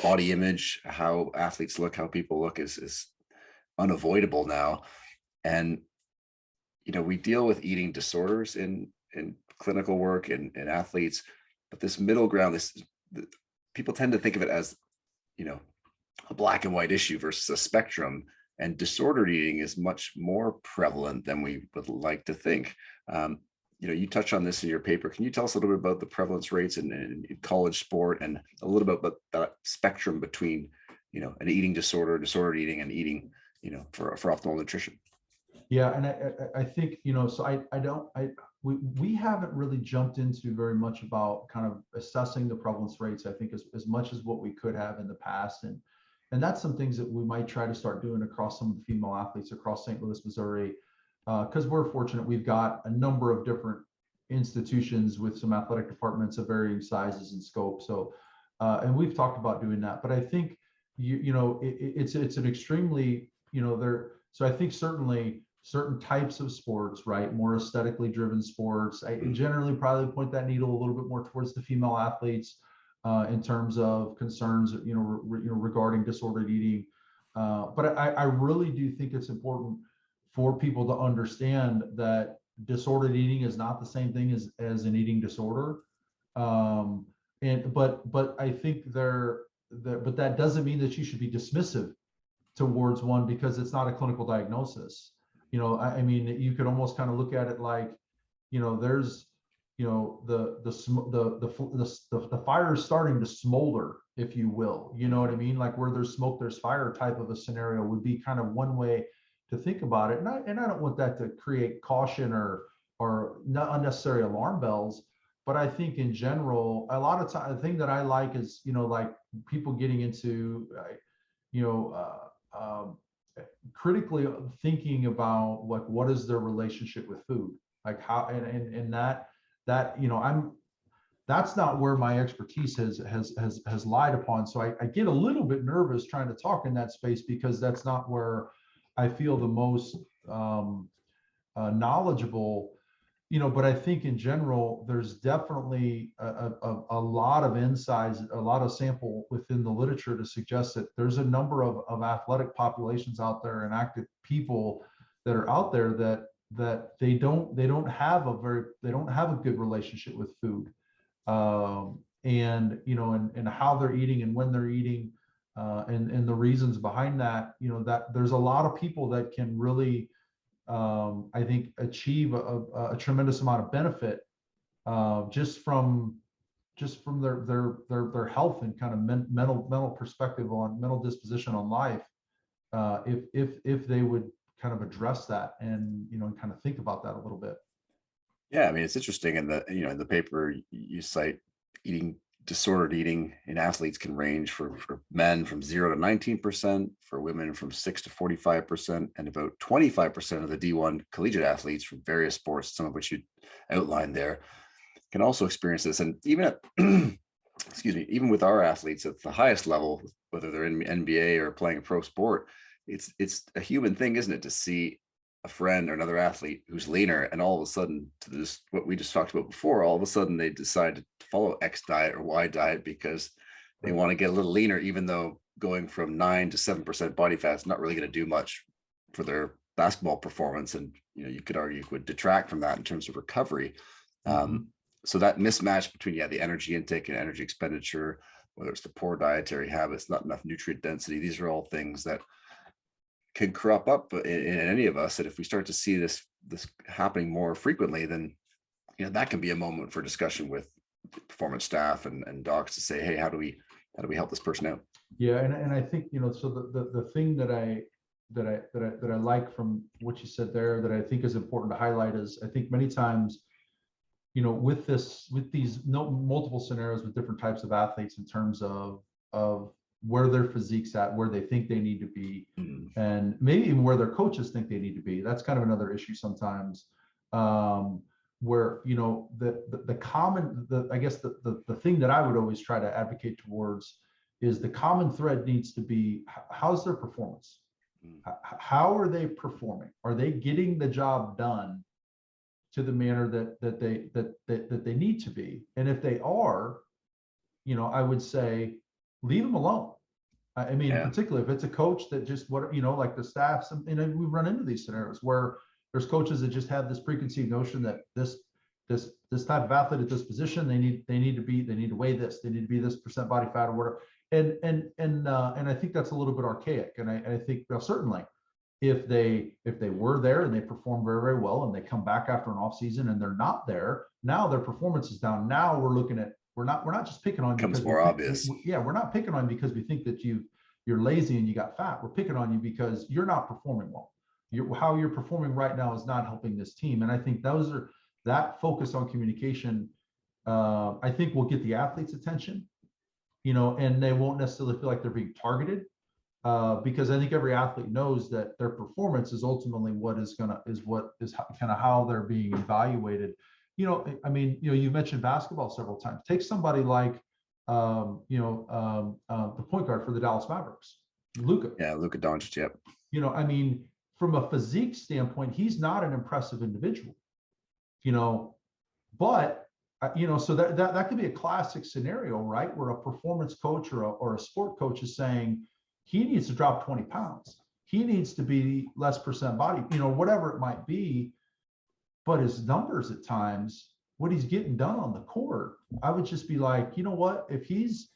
body image, how athletes look, how people look is unavoidable now. And, we deal with eating disorders in clinical work and athletes, but this middle ground, people tend to think of it as, a black and white issue versus a spectrum. And disordered eating is much more prevalent than we would like to think. You touch on this in your paper. Can you tell us a little bit about the prevalence rates in college sport, and a little bit about that spectrum between, an eating disorder, disordered eating, and eating, for optimal nutrition? Yeah, and I think, so we haven't really jumped into very much about kind of assessing the prevalence rates, I think, as much as what we could have in the past. And that's some things that we might try to start doing across some of the female athletes across St. Louis, Missouri, because we're fortunate. We've got a number of different institutions with some athletic departments of varying sizes and scope. So, and we've talked about doing that. But I think, it's an extremely, so I think certainly certain types of sports, right, more aesthetically driven sports, I generally probably point that needle a little bit more towards the female athletes. In terms of concerns, regarding disordered eating. But I really do think it's important for people to understand that disordered eating is not the same thing as an eating disorder. But I think but that doesn't mean that you should be dismissive towards one because it's not a clinical diagnosis. I mean, you could almost kind of look at it like, there's, the fire is starting to smolder, if you will, you know what I mean? Like where there's smoke, there's fire type of a scenario would be kind of one way to think about it. And I don't want that to create caution or not unnecessary alarm bells. But I think in general, a lot of time, the thing that I like is, like people getting into, critically thinking about like, what is their relationship with food? Like how, and that, that's not where my expertise has lied upon. So I get a little bit nervous trying to talk in that space because that's not where I feel the most knowledgeable, but I think in general, there's definitely a lot of insights, a lot of sample within the literature to suggest that there's a number of athletic populations out there and active people that are out there that they don't have a good relationship with food, and how they're eating and when they're eating, and the reasons behind that. That there's a lot of people that can really, I think, achieve a tremendous amount of benefit, just from their health and kind of mental perspective on mental disposition on life, if they would kind of address that and kind of think about that a little bit. Yeah, I mean, it's interesting in the paper you cite disordered eating in athletes can range for men from 0 to 19%, for women from 6 to 45%, and about 25% of the D1 collegiate athletes from various sports, some of which you outlined there, can also experience this. And even at excuse me, even with our athletes at the highest level, whether they're in NBA or playing a pro sport, it's a human thing, isn't it, to see a friend or another athlete who's leaner, and all of a sudden, to this, what we just talked about before, all of a sudden they decide to follow X diet or Y diet because they want to get a little leaner, even though going from 9 to 7% body fat is not really going to do much for their basketball performance. And you could argue would detract from that in terms of recovery. So that mismatch between the energy intake and energy expenditure, whether it's the poor dietary habits, not enough nutrient density, these are all things that can crop up in any of us. And if we start to see this happening more frequently, then that can be a moment for discussion with performance staff and docs to say, hey, how do we help this person out? Yeah, and I think so the thing that I like from what you said there that I think is important to highlight is, I think many times, with these multiple scenarios with different types of athletes in terms of where their physique's at, where they think they need to be, and maybe even where their coaches think they need to be. That's kind of another issue sometimes, where the common, I guess the thing that I would always try to advocate towards is the common thread needs to be, how's their performance? How are they performing? Are they getting the job done to the manner that they need to be? And if they are, I would say, leave them alone. I mean, Yeah. particularly if it's a coach that just like the staffs, and we run into these scenarios where there's coaches that just have this preconceived notion that this type of athlete at this position, they need to weigh this, they need to be this percent body fat or whatever. And I think that's a little bit archaic. And I think certainly if they were there and they perform very, very well and they come back after an off season and they're not there, now their performance is down. Now we're looking at, we're not just picking on you Becomes because more obvious. we're not picking on you because we think that you're lazy and you got fat. We're picking on you because you're not performing well. How you're performing right now is not helping this team. And I think that focus on communication, I think will get the athletes' attention, and they won't necessarily feel like they're being targeted, because I think every athlete knows that their performance is ultimately what is kind of how they're being evaluated. I mean, you mentioned basketball several times. Take somebody like, the point guard for the Dallas Mavericks, Luka. Yeah, Luka Doncic. Yep. I mean, from a physique standpoint, he's not an impressive individual. But so that could be a classic scenario, right? Where a performance coach or a sport coach is saying he needs to drop 20 pounds. He needs to be less percent body, whatever it might be. But his numbers at times, what he's getting done on the court, I would just be like, you know what, if he's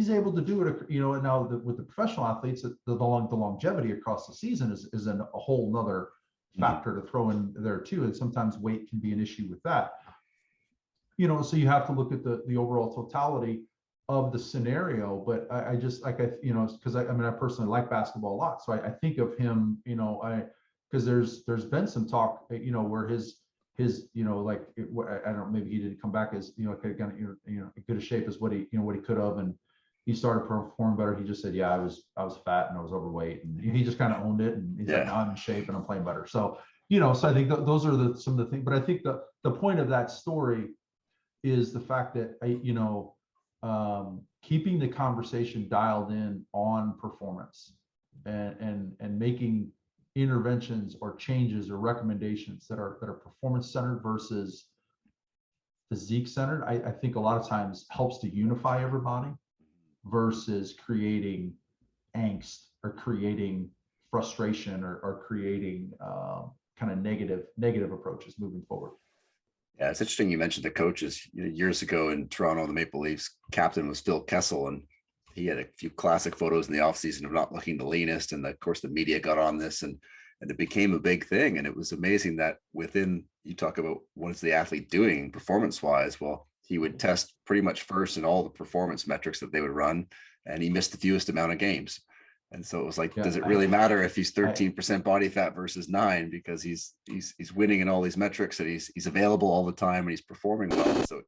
able to do it, and now with the professional athletes, the longevity across the season is a whole nother factor to throw in there too. And sometimes weight can be an issue with that. So you have to look at the overall totality of the scenario. But I just because I personally like basketball a lot, so I think of him, because there's been some talk, where his I don't know, maybe he didn't come back as kind of good a shape as what he could have, and he started performing better. He just said, yeah, I was fat and I was overweight, and he just kind of owned it, and he's like, no, I'm in shape and I'm playing better. So so I think those are some of the things. But I think the point of that story is the fact that keeping the conversation dialed in on performance and making interventions or changes or recommendations that are performance centered versus physique centered, I think a lot of times helps to unify everybody versus creating angst or creating frustration or creating kind of negative approaches moving forward. Yeah, it's interesting you mentioned the coaches. Years ago in Toronto, the Maple Leafs captain was Phil Kessel, and he had a few classic photos in the offseason of not looking the leanest. And of course, the media got on this, and it became a big thing. And it was amazing that you talk about what is the athlete doing performance-wise? Well, he would test pretty much first in all the performance metrics that they would run, and he missed the fewest amount of games. And so it was like, does it really matter if he's 13% body fat versus 9, because he's winning in all these metrics, and he's available all the time and he's performing well. So